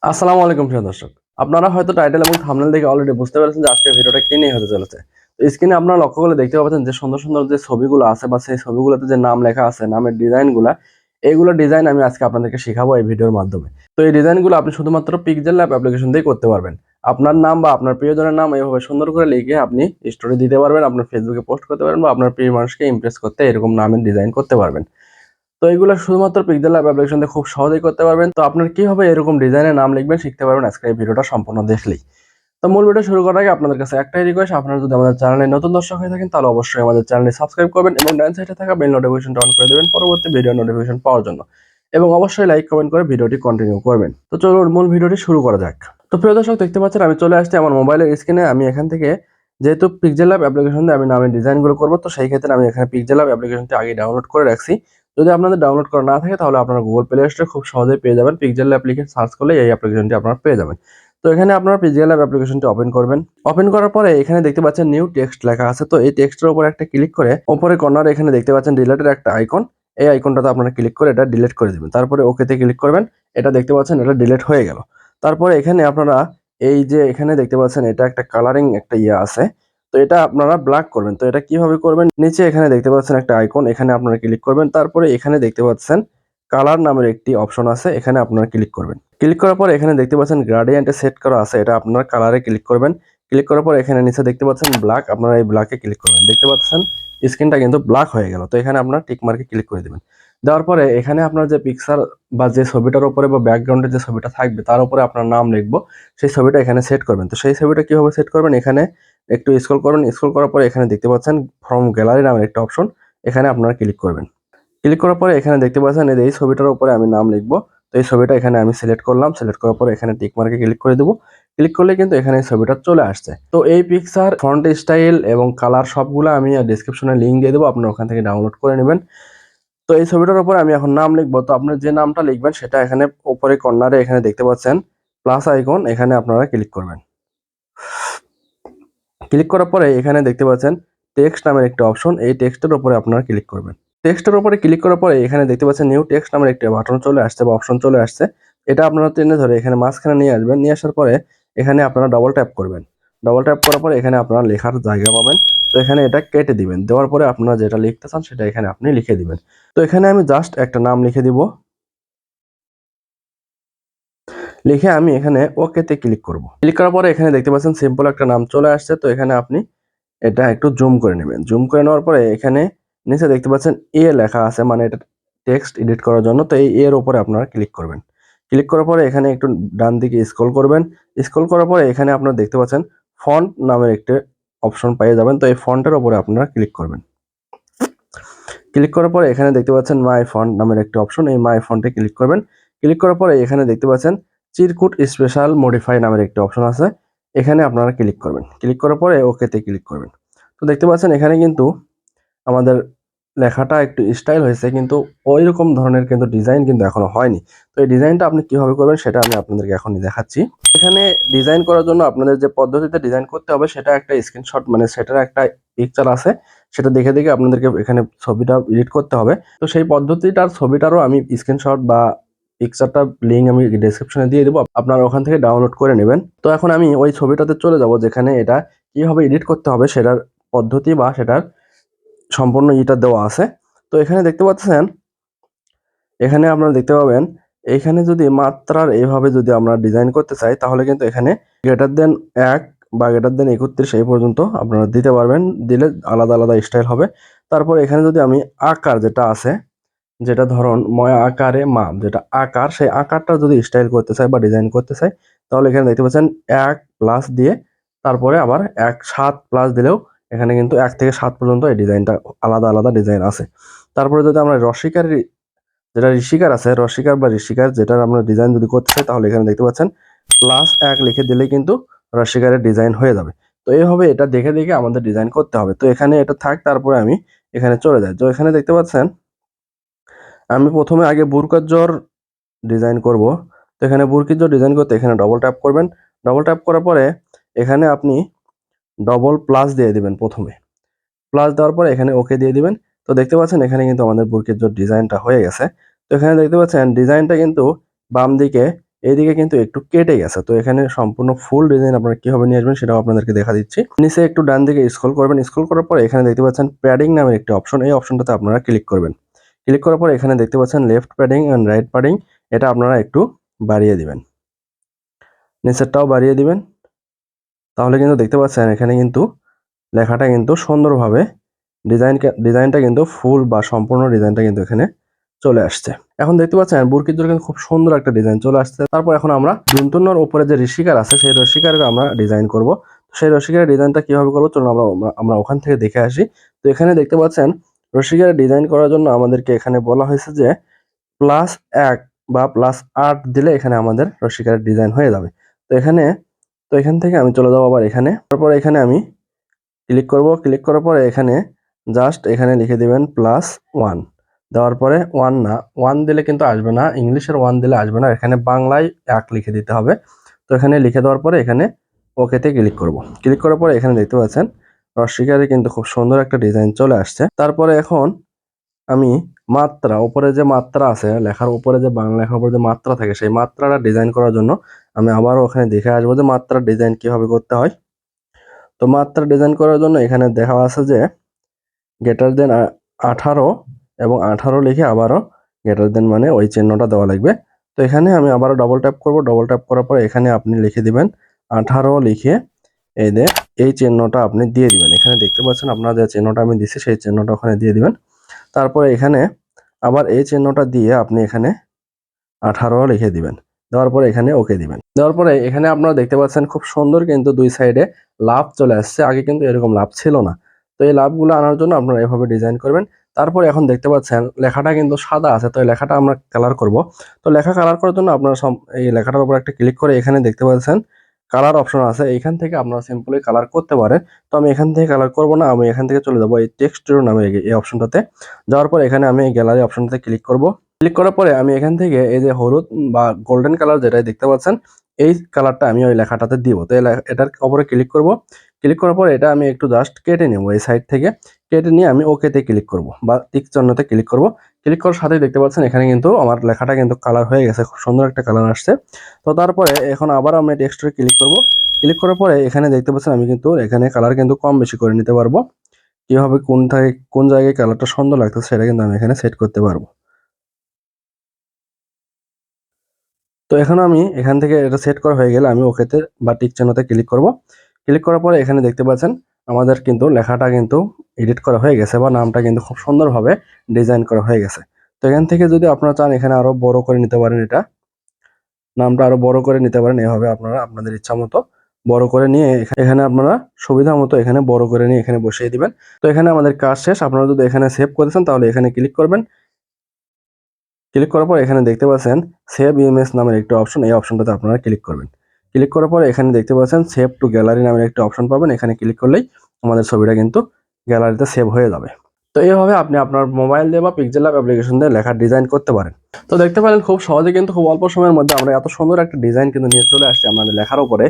আসসালামু আলাইকুম প্রিয় দর্শক। আপনারা হয়তো টাইটেল এবং থাম্বনেল দেখে অলরেডি বুঝতে পেরেছেন যে আজকের ভিডিওটা কি নিয়ে হতে চলেছে। তো স্ক্রিনে আপনারা লক্ষ্য করলে দেখতে পাচ্ছেন যে সুন্দর, সুন্দর যে ছবিগুলো আছে বা সেই ছবিগুলোতে যে নাম লেখা আছে, নামের ডিজাইনগুলা, এইগুলো ডিজাইন আমি আজকে আপনাদেরকে শিখাবো এই ভিডিওর মাধ্যমে। তো এই ডিজাইনগুলো আপনি শুধুমাত্র pixellab অ্যাপ্লিকেশন দিয়ে করতে পারবেন। আপনার নাম বা আপনার প্রিয়জনের নাম এভাবে সুন্দর করে লিখে আপনি স্টোরি দিতে পারবেন, আপনার ফেসবুকে পোস্ট করতে পারবেন বা আপনার প্রিয় মানুষকে ইমপ্রেস করতে এরকম নামের ডিজাইন করতে পারবেন। তো এগুলো শুধুমাত্র pixellab অ্যাপ্লিকেশন দিয়ে খুব সহজেই করতে পারবেন। তো আপনার কিভাবে এরকম ডিজাইনের নাম লিখবেন শিখতে পারবেন আজকের এই ভিডিওটা সম্পূর্ণ দেখলেই। তো মূল ভিডিও শুরু করার আগে আপনাদের কাছে একটাই রিকোয়েস্ট, আপনারা যদি আমাদের চ্যানেলে নতুন দর্শক হয়ে থাকেন তাহলে অবশ্যই আমাদের চ্যানেলটি সাবস্ক্রাইব করবেন এবং ডান সাইডে থাকা বেল নোটিফিকেশনটা অন করে দেবেন পরবর্তী ভিডিও নোটিফিকেশন পাওয়ার জন্য। এবং অবশ্যই লাইক কমেন্ট করে ভিডিওটি কন্টিনিউ করবেন। তো চলুন মূল ভিডিওটি শুরু করা যাক। তো প্রিয় দর্শক দেখতে পাচ্ছেন আমি চলে আসছি আমার মোবাইলের স্ক্রিনে। আমি এখান থেকে যেহেতু pixellab অ্যাপ্লিকেশন দিয়ে আমি নামের ডিজাইনগুলো করব, তো সেই ক্ষেত্রে আমি এখানে pixellab অ্যাপ্লিকেশনটি আগে ডাউনলোড করে রাখছি। যদি আপনাদের ডাউনলোড করা না থাকে তাহলে আপনারা গুগল প্লে স্টোরে খুব সহজেই পেয়ে যাবেন। pixellab লিখে সার্চ করলে এই অ্যাপ্লিকেশনটি আপনারা পেয়ে যাবেন। তো এখানে আপনারা pixellab অ্যাপ্লিকেশনটি ওপেন করবেন। ওপেন করার পরে এখানে দেখতে পাচ্ছেন নিউ টেক্সট লেখা আছে। তো এই টেক্সটের উপর একটা ক্লিক করে উপরে কর্নারে এখানে দেখতে পাচ্ছেন ডিলিটের একটা আইকন। এই আইকনটাতে আপনারা ক্লিক করে এটা ডিলিট করে দিবেন। তারপরে ওকেতে ক্লিক করবেন। এটা দেখতে পাচ্ছেন এটা ডিলিট হয়ে গেল। তারপরে এখানে আপনারা এই যে এখানে দেখতে পাচ্ছেন এটা একটা কালারিং একটা আছে। তো এটা আপনারা ব্ল্যাক করবেন। তো এটা কিভাবে করবেন? নিচে এখানে দেখতে পাচ্ছেন একটা আইকন, এখানে আপনারা ক্লিক করবেন। তারপরে এখানে দেখতে পাচ্ছেন কালার নামের একটি অপশন আছে, এখানে আপনারা ক্লিক করবেন। ক্লিক করার পর এখানে দেখতে পাচ্ছেন গ্রেডিয়েন্টে সেট করা আছে, এটা আপনারা কালারে ক্লিক করবেন। ক্লিক করার পর এখানে নিচে দেখতে পাচ্ছেন ব্ল্যাক, আপনারা এই ব্ল্যাকে ক্লিক করবেন। দেখতে পাচ্ছেন স্ক্রিনটা কিন্তু ব্ল্যাক হয়ে গেল। তো এখানে আপনারা টিক মার্কে ক্লিক করে দিবেন। দেওয়ার পরে এখানে আপনার যে পিকচার বা যে ছবিটার উপরে বা ব্যাকগ্রাউন্ডে যে ছবিটা থাকবে তার উপরে আপনার নাম লিখবো, সেই ছবিটা এখানে সেট করবেন। তো সেই ছবিটা কিভাবে সেট করবেন? এখানে একটু স্ক্রল করবেন। স্ক্রল করার পরে এখানে দেখতে পাচ্ছেন ফ্রম গ্যালারি নামের একটা অপশন, এখানে আপনারা ক্লিক করবেন। ক্লিক করার পরে এখানে দেখতে পাচ্ছেন এই ছবিটার উপরে আমি নাম লিখবো। তো এই ছবিটা এখানে আমি সিলেক্ট করলাম। সিলেক্ট করার পরে এখানে টিক মার্কে ক্লিক করে দেবো। ক্লিক করলে কিন্তু এখানে এই ছবিটা চলে আসছে। তো এই পিকচার ফন্ট স্টাইল এবং কালার সবগুলো আমি ডেসক্রিপশনে লিঙ্ক দিয়ে দেবো, আপনারা ওখান থেকে ডাউনলোড করে নেবেন। তো এই ছবিটার উপরে আমি এখন নাম লিখবো। তো আপনার যে নামটা লিখবেন সেটা এখানে উপরে কর্নারে এখানে দেখতে পাচ্ছেন প্লাস আইকন, এখানে আপনারা ক্লিক করবেন। ক্লিক করার পরে এখানে দেখতে পাচ্ছেন টেক্সট নামের একটা অপশন, এই টেক্সটের উপরে আপনারা ক্লিক করবেন। টেক্সটের উপরে ক্লিক করার পরে এখানে দেখতে পাচ্ছেন নিউ টেক্সট নামের একটা বাটন চলে আসছে বা অপশন চলে আসছে। এটা আপনারা টেনে ধরে এখানে মাঝখানে নিয়ে আসবেন। নিয়ে আসার পরে এখানে আপনারা ডবল ট্যাপ করবেন। ডবল ট্যাপ করার পরে এখানে আপনারা লেখার জায়গা পাবেন। তো এখানে এটা কেটে দিবেন। দেওয়ার পরে আপনারা যেটা লিখতে চান সেটা এখানে আপনি লিখে দিবেন। তো এখানে আমি জাস্ট একটা নাম লিখে দিব। লিখে আমি এখানে ওকেতে ক্লিক করব। ক্লিক করার পরে এখানে দেখতে পাচ্ছেন সিম্পল একটা নাম চলে আসছে। তো এখানে আপনি এটা একটু জুম করে নেবেন। জুম করে নেওয়ার পরে এখানে নিচে দেখতে পাচ্ছেন এ লেখা আছে, মানে এটা টেক্সট এডিট করার জন্য। তো এই এর উপরে আপনারা ক্লিক করবেন। ক্লিক করার পরে এখানে একটু ডান দিকে স্ক্রল করবেন। স্ক্রল করার পরে এখানে আপনারা দেখতে পাচ্ছেন ফন্ট নামের একটা অপশন পেয়ে যাবেন। তো এই ফন্টের উপরে আপনারা ক্লিক করবেন। ক্লিক করার পরে এখানে দেখতে পাচ্ছেন মাই ফন্ট নামের একটা অপশন, এই মাই ফন্টে ক্লিক করবেন। ক্লিক করার পরে এখানে দেখতে পাচ্ছেন চিরকুট স্পেশাল মডিফাই নামের একটা অপশন আছে, এখানে আপনারা ক্লিক করবেন। ক্লিক করার পরে ওকেতে ক্লিক করবেন। তো দেখতে পাচ্ছেন এখানে কিন্তু আমাদের লেখাটা একটু স্টাইল হয়েছে, কিন্তু ওইরকম ধরনের কিন্তু ডিজাইন কিন্তু এখনো হয়নি। তো এই ডিজাইনটা আপনি কিভাবে করবেন সেটা আমি আপনাদেরকে এখনই দেখাচ্ছি। এখানে ডিজাইন করার জন্য আপনাদের যে পদ্ধতিতে ডিজাইন করতে হবে সেটা একটা স্ক্রিনশট, মানে সেটার একটা পিকচার আছে, সেটা দেখে দেখে আপনাদেরকে এখানে ছবিটা এডিট করতে হবে। তো সেই পদ্ধতিটার ছবিটারও আমি স্ক্রিনশট বা পিকচারটা লিঙ্ক আমি ডেসক্রিপশনে দিয়ে দেবো, আপনারা ওখান থেকে ডাউনলোড করে নেবেন। তো এখন আমি ওই ছবিটাতে চলে যাব যেখানে এটা কিভাবে এডিট করতে হবে সেটার পদ্ধতি বা সেটার সম্পূর্ণ ইটা দেওয়া আছে। তো এখানে দেখতে পাচ্ছেন, এখানে আপনারা দেখতে পাবেন এখানে যদি মাত্রার এইভাবে যদি আমরা ডিজাইন করতে চাই তাহলে কিন্তু এখানে গ্রেটার দেন 1 বা গ্রেটার দেন 31 এই পর্যন্ত আপনারা দিতে পারবেন। দিলে আলাদা আলাদা স্টাইল হবে। তারপর এখানে যদি আমি আকার যেটা আছে, যেটা ধরুন ময় আকারে মাপ, যেটা আকার, সেই আকারটা যদি স্টাইল করতে চাই বা ডিজাইন করতে চাই তাহলে এখানে দেখতে পাচ্ছেন 1 প্লাস দিয়ে তারপরে আবার 7 প্লাস দিলেও এখানে কিন্তু 1 থেকে 7 পর্যন্ত এই ডিজাইনটা আলাদা আলাদা ডিজাইন আছে। তারপরে যদি আমরা রসিকার যেটা ঋষিকার আছে, রসিকার বা ঋষিকার যেটার আমরা ডিজাইন যদি করতে চাই তাহলে এখানে দেখতে পাচ্ছেন +1 লিখে দিলেই কিন্তু রসিকারের ডিজাইন হয়ে যাবে। তো এইভাবে এটা দেখে দেখে আমাদের ডিজাইন করতে হবে। তো এখানে এটা থাক, তারপরে আমি এখানে চলে যাই। তো এখানে দেখতে পাচ্ছেন আমি প্রথমে আগে বুরকার জোর ডিজাইন করব। তো এখানে বুরকির জোর ডিজাইন করতে এখানে ডবল ট্যাপ করবেন। ডবল ট্যাপ করার পরে এখানে আপনি ডবল প্লাস দিয়ে দিবেন। প্রথমে প্লাস দেওয়ার পরে এখানে ওকে দিয়ে দিবেন। তো দেখতে পাচ্ছেন এখানে কিন্তু আমাদের বুরকির জোর ডিজাইনটা হয়ে গেছে। তো এখানে দেখতে পাচ্ছেন ডিজাইনটা কিন্তু বাম দিকে এইদিকে কিন্তু একটু কেটে গেছে। তো এখানে সম্পূর্ণ ফুল ডিজাইন আপনারা কিভাবে নিয়ে আসবেন সেটাও আপনাদেরকে দেখা দিচ্ছি। নিচে একটু ডান দিকে স্ক্রল করবেন, স্ক্রল করার পর এখানে দেখতে পাচ্ছেন প্যাডিং নামের একটি অপশন, এই অপশনটাতে আপনারা ক্লিক করবেন। ক্লিক করার পর এখানে দেখতে পাচ্ছেন left padding and right padding, এটা আপনারা একটু বাড়িয়ে দিবেন, নিচেরটাও বাড়িয়ে দিবেন। তাহলে কিন্তু দেখতে পাচ্ছেন এখানে কিন্তু লেখাটা কিন্তু সুন্দরভাবে ডিজাইনটা কিন্তু ফুল বা সম্পূর্ণ ডিজাইনটা কিন্তু এখানে চলে আসছে। এখন দেখতে পাচ্ছেন বুরকির জন্য কিন্তু খুব সুন্দর একটা ডিজাইন চলে আসছে। তারপর এখন আমরা দন্তন্যর উপরে যে ঋষিকার আছে সেই ঋষিকারকে আমরা ডিজাইন করব। সেই ঋষিকারের ডিজাইনটা কিভাবে করবো চলুন আমরা ওখান থেকে দেখে আসি। তো এখানে দেখতে পাচ্ছেন ঋষিকারের ডিজাইন করার জন্য আমাদেরকে এখানে বলা হয়েছে যে +1 বা +8 দিলে এখানে আমাদের ঋষিকারের ডিজাইন হয়ে যাবে। তো এখান থেকে আমি চলে যাবো আবার এখানে। তারপর এখানে আমি ক্লিক করব, ক্লিক করার পরে এখানে জাস্ট এখানে লিখে দিবেন +1 দেওয়ার পরে 1 না, 1 দিলে কিন্তু আসবে না, ইংলিশের 1 দিলে আসবে না, এখানে বাংলায় 1 লিখে দিতে হবে। তো এখানে লিখে দেওয়ার পরে এখানে ওকেতে ক্লিক করব। ক্লিক করার পরে এখানে দেখতে পাচ্ছেন রসিকারে কিন্তু খুব সুন্দর একটা ডিজাইন চলে আসছে। তারপরে এখন আমি মাত্রা, উপরে যে মাত্রা আছে লেখার উপরে, যে বাংলা লেখার উপরে যে মাত্রা থাকে সেই মাত্রাটা ডিজাইন করার জন্য আমি আবারও ওখানে দেখে আসবো যে মাত্রার ডিজাইন কিভাবে করতে হয়। তো মাত্রা ডিজাইন করার জন্য এখানে দেখা আছে যে >18 এবং 18 লিখে আবারও মানে ওই চিহ্নটা দেওয়া লাগবে। তো এখানে আমি আবারও ডবল ট্যাপ করব, ডবল ট্যাপ করার পরে এখানে আপনি লিখে দিবেন 18 লিখে এই চিহ্নটা আপনি দিয়ে দিবেন। এখানে দেখতে পাচ্ছেন আপনারা যে চিহ্নটা আমি দিছি সেই চিহ্নটা ওখানে দিয়ে দিবেন। তারপরে এখানে আবার এই চিহ্নটা দিয়ে আপনি এখানে 18 লিখে দিবেন। দেওয়ার পরে এখানে ওকে দিবেন। দেওয়ার পরে এখানে আপনারা দেখতে পাচ্ছেন খুব সুন্দর কিন্তু দুই সাইডে লাভ চলে আসছে। আগে কিন্তু এরকম লাভ ছিল না। তো এই লাভগুলো আনার জন্য আপনারা এভাবে ডিজাইন করবেন। তারপরে এখন দেখতে পাচ্ছেন লেখাটা কিন্তু সাদা আছে। তো এই লেখাটা আমরা কালার করব। তো লেখা কালার করার জন্য আপনারা এই লেখাটার উপর একটা ক্লিক করে এখানে দেখতে পাচ্ছেন কালার অপশন আছে। এইখান থেকে আপনারা সিম্পলি কালার করতে পারেন। তো আমি এখান থেকে কালার করব না, আমি এখান থেকে চলে যাব এই টেক্সচার নামে এই অপশনটাতে। যাওয়ার পর এখানে আমি এই গ্যালারি অপশনটাতে ক্লিক করব। ক্লিক করার পরে আমি এখান থেকে এই যে হলুদ বা গোল্ডেন কালার যেটা দেখতে পাচ্ছেন এই কালারটা আমি ওই লেখাটাতে দিব। তো এটার উপরে ক্লিক করব। ক্লিক করার পর এটা আমি একটু জাস্ট কেটে নেব, এই সাইড থেকে কেটে নিয়ে আমি ওকেতে ক্লিক করব বা টিক চিহ্নতে ক্লিক করব। ক্লিক করার সাথেই দেখতে পাচ্ছেন এখানে কিন্তু আমার লেখাটা কিন্তু কালার হয়ে গেছে, খুব সুন্দর একটা কালার আসছে। তো তারপরে এখন আবার আমি টেক্সটে ক্লিক করব। ক্লিক করার পরে এখানে দেখতে পাচ্ছেন আমি কিন্তু এখানে কালার কিন্তু কম বেশি করে নিতে পারবো। কিভাবে কোন জায়গায় কালারটা সুন্দর লাগতেছে সেটা কিন্তু আমি এখানে সেট করতে পারবো। তো এখন আমি এখান থেকে এটা সেট করা হয়ে গেলে আমি ওকেতে বা টিক চিহ্নতে ক্লিক করব। ক্লিক করার পরে এখানে দেখতে পাচ্ছেন আমাদের কিন্তু লেখাটা কিন্তু এডিট করা হয়ে গেছে বা নামটা কিন্তু খুব সুন্দরভাবে ডিজাইন করা হয়ে গেছে। তো এখান থেকে যদি আপনারা চান এখানে আরো বড় করে নিতে পারেন, এটা নামটা আরো বড় করে নিতে পারেন। এভাবে আপনারা আপনাদের ইচ্ছা মতো বড় করে নিয়ে এখানে আপনারা সুবিধা মতো এখানে বড় করে নিয়ে এখানে বসিয়ে দিবেন। তো এখানে আমাদের কাজ শেষ। আপনারা যদি এখানে সেভ করেছেন তাহলে এখানে ক্লিক করবেন। ক্লিক করার পর এখানে দেখতে পাচ্ছেন সেভ ইমেজ নামের একটা অপশন, এই অপশনটাতে আপনারা ক্লিক করবেন। ক্লিক করার পর এখানে দেখতে পাচ্ছেন সেভ টু গ্যালারি নামের একটা অপশন পাবেন। এখানে ক্লিক করলেই আমাদের ছবিটা কিন্তু গ্যালারিতে সেভ হয়ে যাবে। তো এইভাবে আপনি আপনার মোবাইল দিয়ে বা পিক্সেলab অ্যাপ্লিকেশন দিয়ে লেখার ডিজাইন করতে পারেন। তো দেখতে পেলেন খুব সহজে কিন্তু খুব অল্প সময়ের মধ্যে আমরা এত সুন্দর একটা ডিজাইন কিন্তু নিয়ে চলে আসছি আমাদের লেখার উপরে।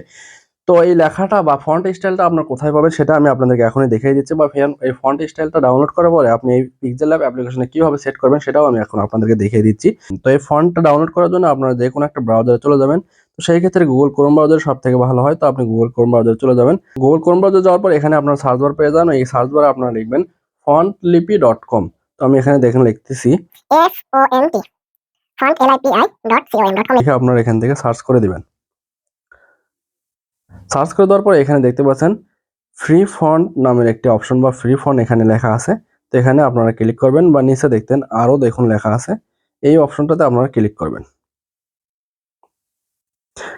তো এই লেখাটা বা ফন্ট স্টাইলটা আপনার কোথায় পাবেন সেটা আমি আপনাদেরকে এখনই দেখিয়ে দিচ্ছি, বা এই ফন্ট স্টাইলটা ডাউনলোড করার পরে আপনি এই পিক্সেলab অ্যাপ্লিকেশনে কিভাবে সেট করবেন সেটাও আমি এখন আপনাদেরকে দেখিয়ে দিচ্ছি। তো এই ফন্টটা ডাউনলোড করার জন্য আপনারা যে কোনো একটা ব্রাউজারে চলে যাবেন। তো সেই ক্ষেত্রে গুগল ক্রোম ব্রাউজার সবথেকে ভালো হয়। তো আপনি গুগল ক্রোম ব্রাউজারে চলে যাবেন। গুগল ক্রোম ব্রাউজারে যাওয়ার পর এখানে আপনার সার্চ বার পেয়ে যান। এই সার্চ বারে আপনারা লিখবেন fontlipi.com। তো আমি এখানে দেখেন লিখতেছি fontlipi.com লিখে আপনারা এখান থেকে সার্চ করে দিবেন। সার্চ করে দেওয়ার পর এখানে দেখতে পাচ্ছেন ফ্রি ফন্ট নামের একটি অপশন বা ফ্রি ফন্ট এখানে লেখা আছে। তো এখানে আপনারা ক্লিক করবেন, বা নিচে দেখতেন আরো দেখুন লেখা আছে, এই অপশনটাতে আপনারা ক্লিক করবেন।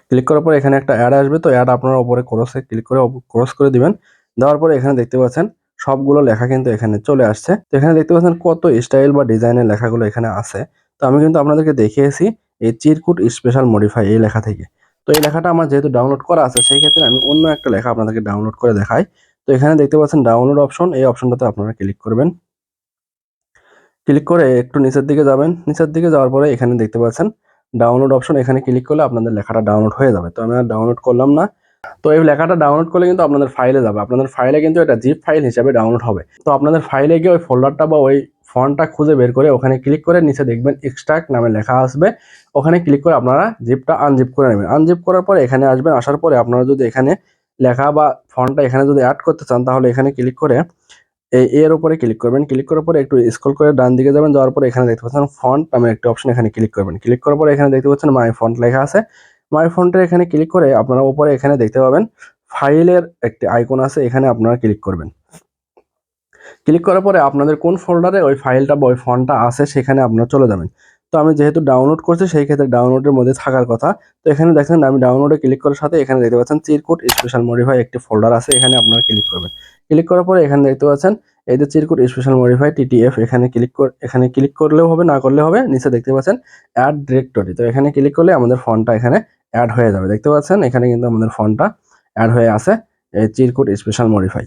ক্লিক করার পর এখানে একটা অ্যাড আসবে। তো অ্যাড আপনারা উপরে ক্রসে ক্লিক করে ক্রস করে দিবেন। দেওয়ার পরে এখানে দেখতে পাচ্ছেন সবগুলো লেখা কিন্তু এখানে চলে আসছে। তো এখানে দেখতে পাচ্ছেন কত স্টাইল বা ডিজাইনের লেখাগুলো এখানে আছে। তো আমি কিন্তু আপনাদেরকে দেখিয়েছি এই চিরকুট স্পেশাল মডিফাই এই লেখা থেকে। তো এই লেখাটা আমার যেহেতু ডাউনলোড করা আছে সেই ক্ষেত্রে আমি অন্য একটা লেখা আপনাদেরকে ডাউনলোড করে দেখাই। তো এখানে দেখতে পাচ্ছেন ডাউনলোড অপশন, এই অপশনটাতে আপনারা ক্লিক করবেন। ক্লিক করে একটু নিচের দিকে যাবেন। নিচের দিকে যাওয়ার পরে এখানে দেখতে পাচ্ছেন ডাউনলোড অপশন, এখানে ক্লিক করলে আপনাদের লেখাটা ডাউনলোড হয়ে যাবে। তো আমি আর ডাউনলোড করলাম না। তো এই লেখাটা ডাউনলোড করলে কিন্তু আপনাদের ফাইলে যাবে, আপনাদের ফাইলে কিন্তু এটা জিপ ফাইল হিসেবে ডাউনলোড হবে। তো আপনাদের ফাইলে গিয়ে ওই ফোল্ডারটা বা ওই ফন্টটা খুঁজে বের করে ওখানে ক্লিক করে নিচে দেখবেন এক্সট্রাক্ট নামে লেখা আসবে, ওখানে ক্লিক করে আপনারা জিপটা আনজিপ করে নেবেন। আনজিপ করার পরে এখানে আসবেন, আসার পরে আপনারা যদি এখানে লেখা বা ফন্টটা এখানে যদি অ্যাড করতে চান তাহলে এখানে ক্লিক করে এর উপরে ক্লিক করবেন। ক্লিক করার পরে একটু স্ক্রল করে ডান দিকে যাবেন, যাওয়ার পরে এখানে দেখতে পাচ্ছেন ফন্ট নামে একটা অপশন, এখানে ক্লিক করবেন। ক্লিক করার পরে এখানে দেখতে পাচ্ছেন মাই ফন্ট লেখা আছে। মাই ফন্টের এখানে ক্লিক করে আপনারা উপরে এখানে দেখতে পাবেন ফাইলের একটি আইকন আছে, এখানে আপনারা ক্লিক করবেন। ক্লিক করার পরে আপনাদের কোন ফোল্ডারে ওই ফাইলটা বা ওই ফন্টটা আছে সেখানে আপনারা চলে যাবেন। তো আমি যেহেতু ডাউনলোড করছি সেই ক্ষেত্রে ডাউনলোডের মধ্যে থাকার কথা। তো এখানে দেখেন আমি ডাউনলোডে ক্লিক করার সাথে এখানে দেখতে পাচ্ছেন চিরকুট স্পেশাল মডিফাই একটি ফোল্ডার আছে, এখানে আপনারা ক্লিক করবেন। ক্লিক করার পরে এখানে দেখতে পাচ্ছেন এই যে চিরকুট স্পেশাল মডিফাই টিটিএফ, এখানে ক্লিক করলেও হবে, না করলে হবে। নিচে দেখতে পাচ্ছেন অ্যাড ডিরেক্টরি, তো এখানে ক্লিক করলে আমাদের ফন্টটা এখানে অ্যাড হয়ে যাবে। দেখতে পাচ্ছেন এখানে কিন্তু আমাদের ফন্টটা অ্যাড হয়ে আছে, এই চিরকুট স্পেশাল মডিফাই।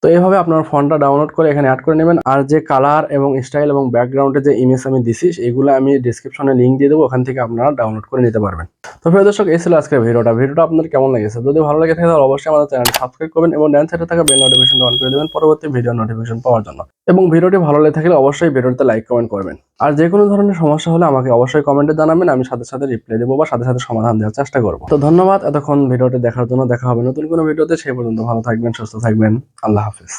তো এইভাবে আপনার ফন্টটা ডাউনলোড করে এখানে অ্যাড করে নেবেন। আর যে কালার এবং স্টাইল এবং ব্যাকগ্রাউন্ডে যে ইমেজ আমি দিছি এগুলো আমি ডিসক্রিপশনে লিঙ্ক দিয়ে দেবো, ওখান থেকে আপনারা ডাউনলোড করে নিতে পারবেন। তো প্রিয় দর্শক, এই ছিল আজকের ভিডিওটা আপনাদের কেমন লেগেছে? যদি ভালো লেগে থাকে তাহলে অবশ্যই আমাদের চ্যানেলটি সাবস্ক্রাইব করবেন এবং ডান সাইডে থাকা বেল নোটিফিকেশনটা অন করে দেবেন পরবর্তী ভিডিও নোটিফিকেশন পাওয়ার জন্য। এবং ভিডিওটি ভালো লেগে থাকলে অবশ্যই ভিডিওতে লাইক কমেন্ট করবেন। আর যে কোনো ধরনের সমস্যা হলে আমাকে অবশ্যই কমেন্টে জানাবেন, আমি সাথে সাথে রিপ্লাই দেবো বা সাথে সাথে সমাধান দেওয়ার চেষ্টা করবো। তো ধন্যবাদ এতক্ষণ ভিডিওটি দেখার জন্য। দেখা হবে নতুন কোনো ভিডিওতে, সেই পর্যন্ত ভালো থাকবেন, সুস্থ থাকবেন। আল্লাহ হাফিজ।